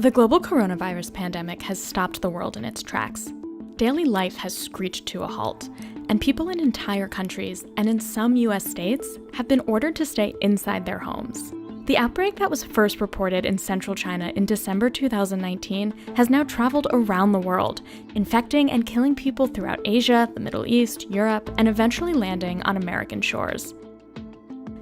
The global coronavirus pandemic has stopped the world in its tracks. Daily life has screeched to a halt, and people in entire countries, and in some US states, have been ordered to stay inside their homes. The outbreak that was first reported in central China in December 2019 has now traveled around the world, infecting and killing people throughout Asia, the Middle East, Europe, and eventually landing on American shores.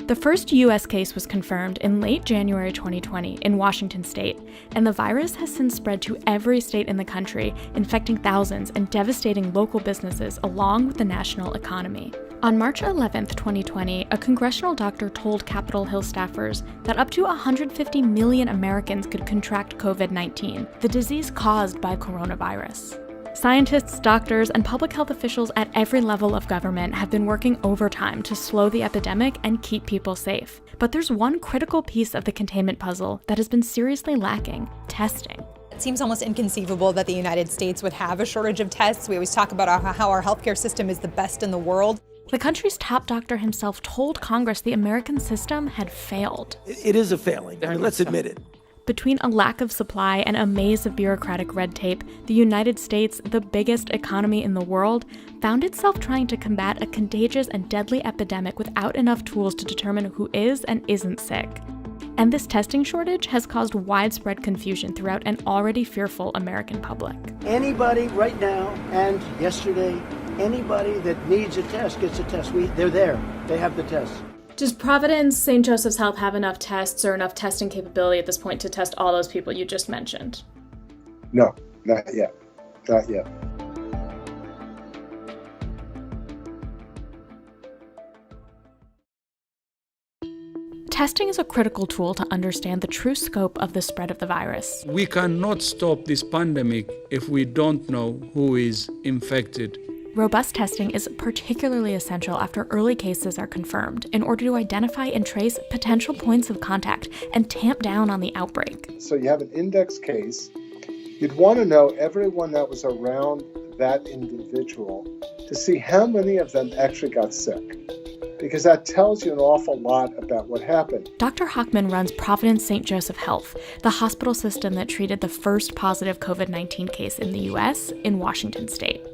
The first US case was confirmed in late January 2020 in Washington state, and the virus has since spread to every state in the country, infecting thousands and devastating local businesses along with the national economy. On March 11, 2020, a congressional doctor told Capitol Hill staffers that up to 150 million Americans could contract COVID-19, the disease caused by coronavirus. Scientists, doctors, and public health officials at every level of government have been working overtime to slow the epidemic and keep people safe. But there's one critical piece of the containment puzzle that has been seriously lacking: testing. It seems almost inconceivable that the United States would have a shortage of tests. We always talk about how our healthcare system is the best in the world. The country's top doctor himself told Congress the American system had failed. It is a failing. I mean, let's admit it. Between a lack of supply and a maze of bureaucratic red tape, the United States, the biggest economy in the world, found itself trying to combat a contagious and deadly epidemic without enough tools to determine who is and isn't sick. And this testing shortage has caused widespread confusion throughout an already fearful American public. Anybody right now and yesterday, anybody that needs a test gets a test. They're there. They have the test. Does Providence St. Joseph's Health have enough tests or enough testing capability at this point to test all those people you just mentioned? No, not yet. Not yet. Testing is a critical tool to understand the true scope of the spread of the virus. We cannot stop this pandemic if we don't know who is infected. Robust testing is particularly essential after early cases are confirmed in order to identify and trace potential points of contact and tamp down on the outbreak. So you have an index case. You'd want to know everyone that was around that individual to see how many of them actually got sick, because that tells you an awful lot about what happened. Dr. Hochman runs Providence St. Joseph Health, the hospital system that treated the first positive COVID-19 case in the U.S. in Washington state.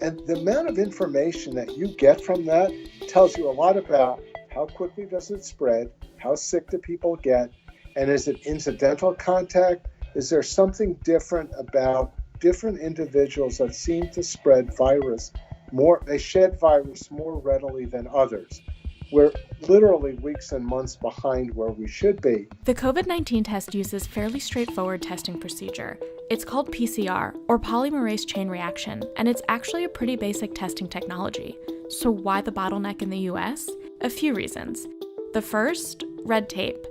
And the amount of information that you get from that tells you a lot about how quickly does it spread, how sick do people get, and is it incidental contact? Is there something different about different individuals that seem to spread virus more, they shed virus more readily than others? We're literally weeks and months behind where we should be. The COVID-19 test uses fairly straightforward testing procedure. It's called PCR, or polymerase chain reaction, and it's actually a pretty basic testing technology. So why the bottleneck in the US? A few reasons. The first, red tape.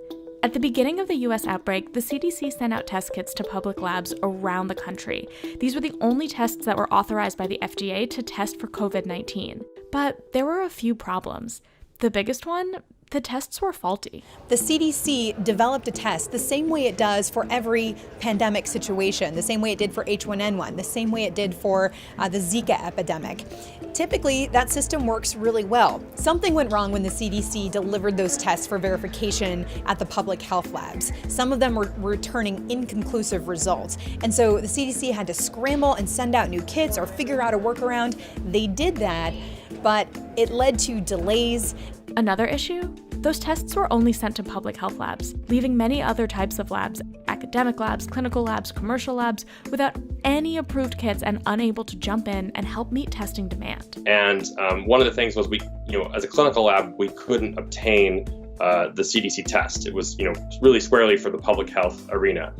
At the beginning of the US outbreak, the CDC sent out test kits to public labs around the country. These were the only tests that were authorized by the FDA to test for COVID-19. But there were a few problems. The biggest one, the tests were faulty. The CDC developed a test the same way it does for every pandemic situation, the same way it did for H1N1, the same way it did for the Zika epidemic. Typically, that system works really well. Something went wrong when the CDC delivered those tests for verification at the public health labs. Some of them were returning inconclusive results. And so the CDC had to scramble and send out new kits or figure out a workaround. They did that, but it led to delays. Another issue? Those tests were only sent to public health labs, leaving many other types of labs, academic labs, clinical labs, commercial labs, without any approved kits and unable to jump in and help meet testing demand. And one of the things was as a clinical lab, we couldn't obtain the CDC test. It was, really squarely for the public health arena.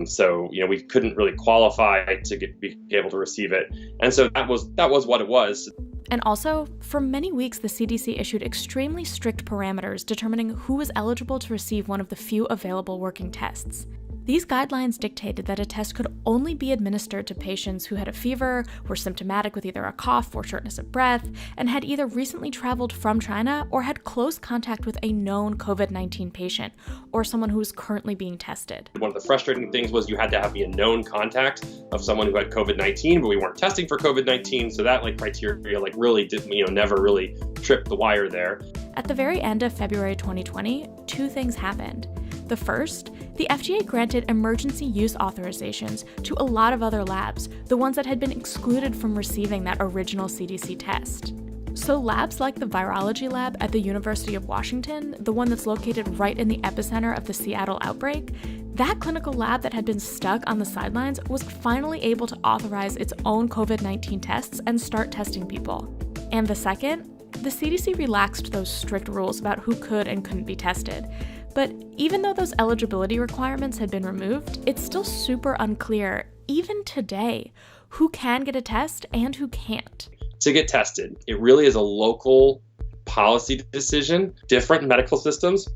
So we couldn't really qualify to be able to receive it. And so that was what it was. And also, for many weeks, the CDC issued extremely strict parameters determining who was eligible to receive one of the few available working tests. These guidelines dictated that a test could only be administered to patients who had a fever, were symptomatic with either a cough or shortness of breath, and had either recently traveled from China or had close contact with a known COVID-19 patient or someone who was currently being tested. One of the frustrating things was you had to be a known contact of someone who had COVID-19, but we weren't testing for COVID-19, so that criteria really did, never really tripped the wire there. At the very end of February 2020, two things happened. The first, the FDA granted emergency use authorizations to a lot of other labs, the ones that had been excluded from receiving that original CDC test. So labs like the virology lab at the University of Washington, the one that's located right in the epicenter of the Seattle outbreak, that clinical lab that had been stuck on the sidelines was finally able to authorize its own COVID-19 tests and start testing people. And the second, the CDC relaxed those strict rules about who could and couldn't be tested. But even though those eligibility requirements had been removed, it's still super unclear, even today, who can get a test and who can't. To get tested, it really is a local policy decision. Different medical systems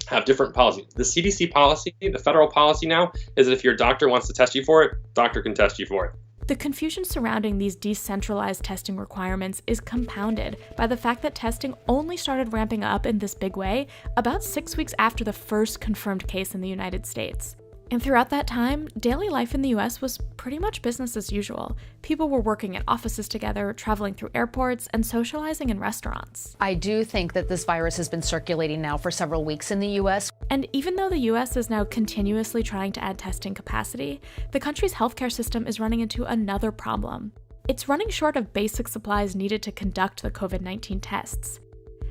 have different policies. The CDC policy, the federal policy now, is that if your doctor wants to test you for it, doctor can test you for it. The confusion surrounding these decentralized testing requirements is compounded by the fact that testing only started ramping up in this big way about 6 weeks after the first confirmed case in the United States. And throughout that time, daily life in the US was pretty much business as usual. People were working in offices together, traveling through airports, and socializing in restaurants. I do think that this virus has been circulating now for several weeks in the US. And even though the US is now continuously trying to add testing capacity, the country's healthcare system is running into another problem. It's running short of basic supplies needed to conduct the COVID-19 tests.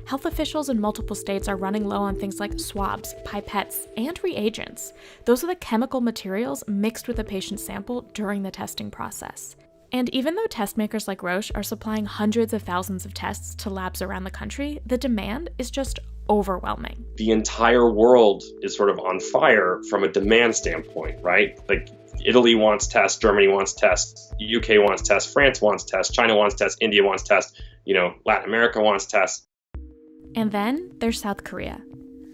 Health officials in multiple states are running low on things like swabs, pipettes, and reagents. Those are the chemical materials mixed with a patient's sample during the testing process. And even though test makers like Roche are supplying hundreds of thousands of tests to labs around the country, the demand is just overwhelming. The entire world is sort of on fire from a demand standpoint, right? Like Italy wants tests, Germany wants tests, UK wants tests, France wants tests, China wants tests, India wants tests, Latin America wants tests. And then there's South Korea.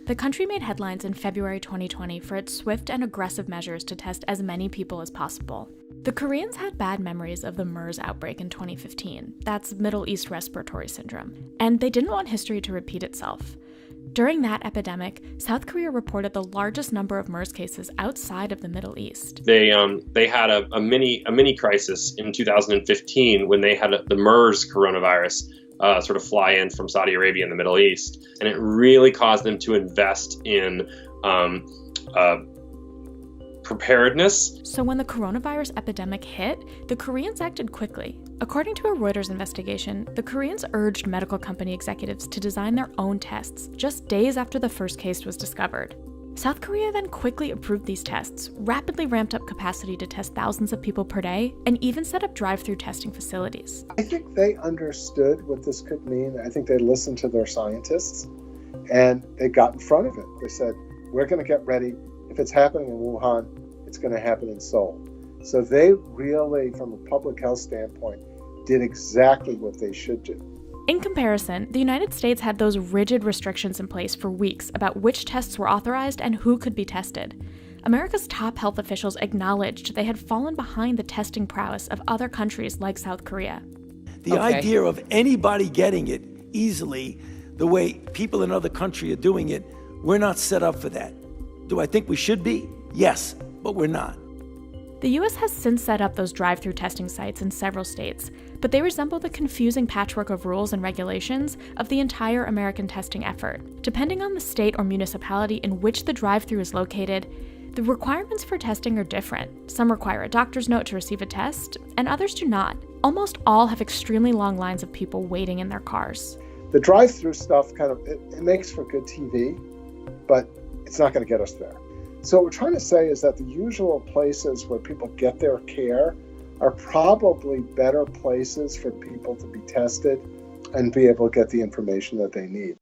The country made headlines in February 2020 for its swift and aggressive measures to test as many people as possible. The Koreans had bad memories of the MERS outbreak in 2015. That's Middle East Respiratory Syndrome. And they didn't want history to repeat itself. During that epidemic, South Korea reported the largest number of MERS cases outside of the Middle East. They had a mini crisis in 2015 when they had the MERS coronavirus sort of fly in from Saudi Arabia in the Middle East. And it really caused them to invest in preparedness. So when the coronavirus epidemic hit, the Koreans acted quickly. According to a Reuters investigation, the Koreans urged medical company executives to design their own tests just days after the first case was discovered. South Korea then quickly approved these tests, rapidly ramped up capacity to test thousands of people per day, and even set up drive-through testing facilities. I think they understood what this could mean. I think they listened to their scientists, and they got in front of it. They said, we're going to get ready. If it's happening in Wuhan, it's going to happen in Seoul. So they really, from a public health standpoint, did exactly what they should do. In comparison, the United States had those rigid restrictions in place for weeks about which tests were authorized and who could be tested. America's top health officials acknowledged they had fallen behind the testing prowess of other countries like South Korea. The idea of anybody getting it easily, the way people in other countries are doing it, we're not set up for that. Do I think we should be? Yes, but we're not. The U.S. has since set up those drive-through testing sites in several states, but they resemble the confusing patchwork of rules and regulations of the entire American testing effort. Depending on the state or municipality in which the drive-through is located, the requirements for testing are different. Some require a doctor's note to receive a test, and others do not. Almost all have extremely long lines of people waiting in their cars. The drive-through stuff it makes for good TV, but it's not going to get us there. So what we're trying to say is that the usual places where people get their care are probably better places for people to be tested and be able to get the information that they need.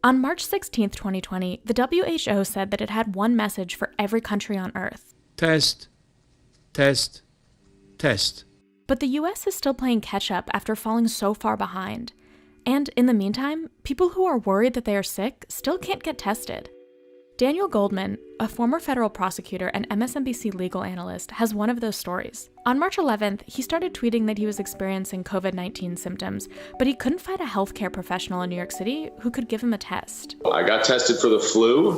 On March 16, 2020, the WHO said that it had one message for every country on Earth. Test, test, test. But the US is still playing catch-up after falling so far behind. And in the meantime, people who are worried that they are sick still can't get tested. Daniel Goldman, a former federal prosecutor and MSNBC legal analyst, has one of those stories. On March 11th, he started tweeting that he was experiencing COVID-19 symptoms, but he couldn't find a healthcare professional in New York City who could give him a test. I got tested for the flu,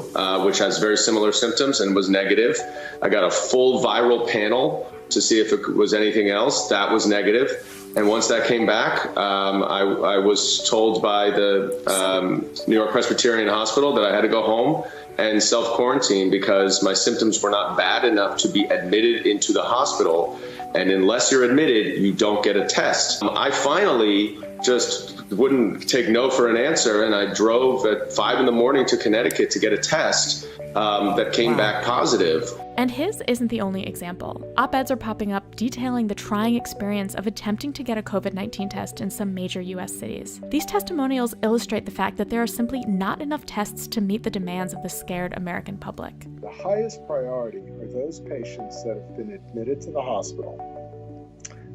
which has very similar symptoms, and was negative. I got a full viral panel to see if it was anything else. That was negative. And once that came back, I was told by the New York Presbyterian Hospital that I had to go home and self-quarantine because my symptoms were not bad enough to be admitted into the hospital. And unless you're admitted, you don't get a test. I finally just wouldn't take no for an answer, and I drove at 5 a.m. to Connecticut to get a test that came back positive. And his isn't the only example. Op-eds are popping up detailing the trying experience of attempting to get a COVID-19 test in some major US cities. These testimonials illustrate the fact that there are simply not enough tests to meet the demands of the scared American public. The highest priority are those patients that have been admitted to the hospital,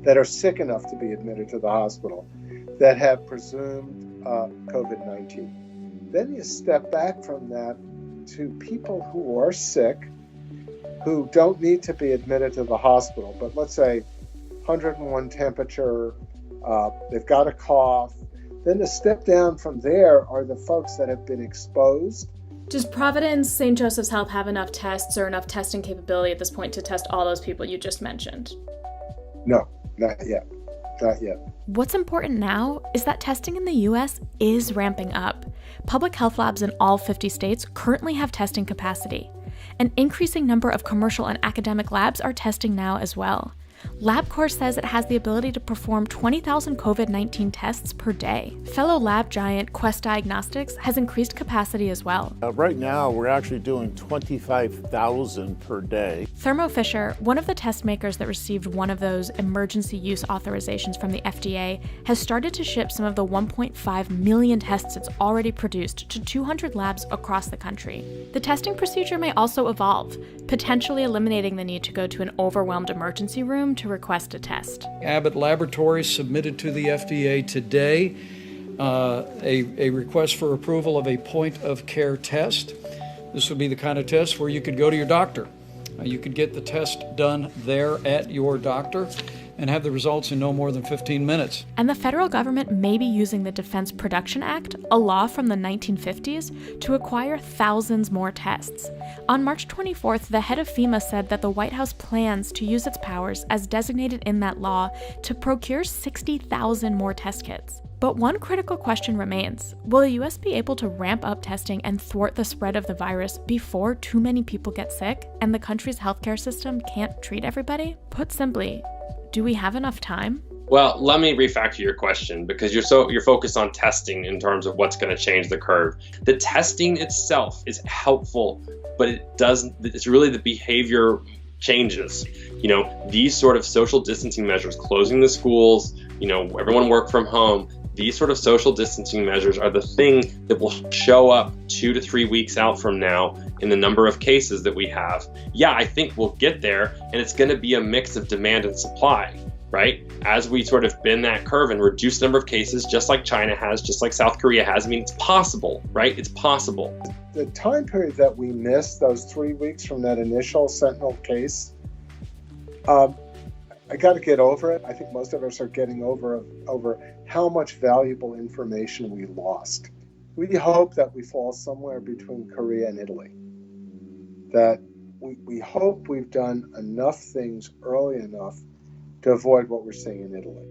that are sick enough to be admitted to the hospital, that have presumed COVID-19. Then you step back from that to people who are sick, who don't need to be admitted to the hospital, but let's say 101 temperature, they've got a cough. Then the step down from there are the folks that have been exposed. Does Providence St. Joseph's Health have enough tests or enough testing capability at this point to test all those people you just mentioned? No, not yet. Not yet. What's important now is that testing in the US is ramping up. Public health labs in all 50 states currently have testing capacity. An increasing number of commercial and academic labs are testing now as well. LabCorp says it has the ability to perform 20,000 COVID-19 tests per day. Fellow lab giant Quest Diagnostics has increased capacity as well. Right now, we're actually doing 25,000 per day. Thermo Fisher, one of the test makers that received one of those emergency use authorizations from the FDA, has started to ship some of the 1.5 million tests it's already produced to 200 labs across the country. The testing procedure may also evolve, potentially eliminating the need to go to an overwhelmed emergency room to request a test. Abbott Laboratories submitted to the FDA today a request for approval of a point-of-care test. This would be the kind of test where you could go to your doctor. You could get the test done there at your doctor and have the results in no more than 15 minutes. And the federal government may be using the Defense Production Act, a law from the 1950s, to acquire thousands more tests. On March 24th, the head of FEMA said that the White House plans to use its powers as designated in that law to procure 60,000 more test kits. But one critical question remains. Will the US be able to ramp up testing and thwart the spread of the virus before too many people get sick and the country's healthcare system can't treat everybody? Put simply, do we have enough time? Well, let me refactor your question because you're focused on testing in terms of what's going to change the curve. The testing itself is helpful, but it's really the behavior changes. These sort of social distancing measures, closing the schools, everyone work from home, these sort of social distancing measures are the thing that will show up 2 to 3 weeks out from now in the number of cases that we have. Yeah, I think we'll get there, and it's going to be a mix of demand and supply, right? As we sort of bend that curve and reduce the number of cases, just like China has, just like South Korea has. I mean, it's possible, right? It's possible. The time period that we missed, those 3 weeks from that initial sentinel case, I got to get over it. I think most of us are getting over how much valuable information we lost. We hope that we fall somewhere between Korea and Italy. That we hope we've done enough things early enough to avoid what we're seeing in Italy.